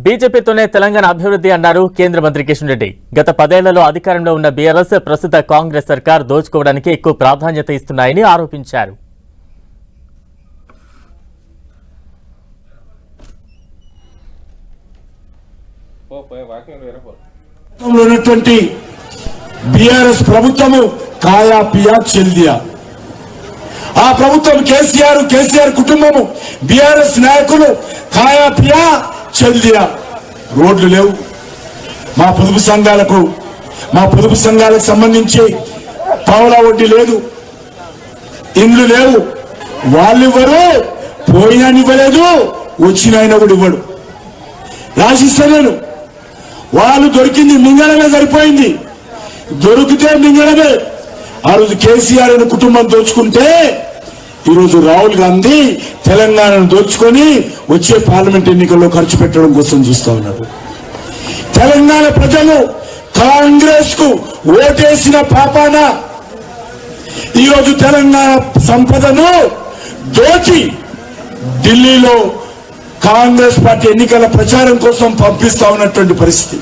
బీజేపీతోనే తెలంగాణ అభివృద్ధి అన్నారు కేంద్ర మంత్రి కిషన్ రెడ్డి. గత 10 ఏళ్లలో అధికారంలో ఉన్న బీఆర్ఎస్ ప్రస్తుత కాంగ్రెస్ సర్కార్ దోచుకోవడానికి ఎక్కువ ప్రాధాన్యత ఇస్తున్నాయని ఆరోపించారు. బీఆర్ఎస్ ప్రభుత్వము కాయా పియా చెల్దియా. ఆ ప్రభుత్వం కేసీఆర్ కుటుంబము బీఆర్ఎస్ నాయకులు కాయా పియా చెల్దియా. రోడ్లు లేవు, మా పొదుపు సంఘాలకు సంబంధించి పావలా వడ్డీ లేదు, ఇండ్లు లేవు. వాళ్ళు ఇవ్వరు, పోయినా ఇవ్వలేదు, వచ్చినాయన కూడా ఇవ్వడు. రాసిస్తలేను. వాళ్ళు దొరికింది మింగడమే సరిపోయింది, దొరికితే మింగడమే. ఆ రోజు కేసీఆర్ అనే కుటుంబం దోచుకుంటే ఈరోజు రాహుల్ గాంధీ తెలంగాణను దోచుకొని వచ్చే పార్లమెంట్ ఎన్నికల్లో ఖర్చు పెట్టడం కోసం చూస్తా ఉన్నారు. తెలంగాణ ప్రజలు కాంగ్రెస్ కు ఓటేసిన పాపాన ఈరోజు తెలంగాణ సంపదను దోచి ఢిల్లీలో కాంగ్రెస్ పార్టీ ఎన్నికల ప్రచారం కోసం పంపిస్తా ఉన్నటువంటి పరిస్థితి.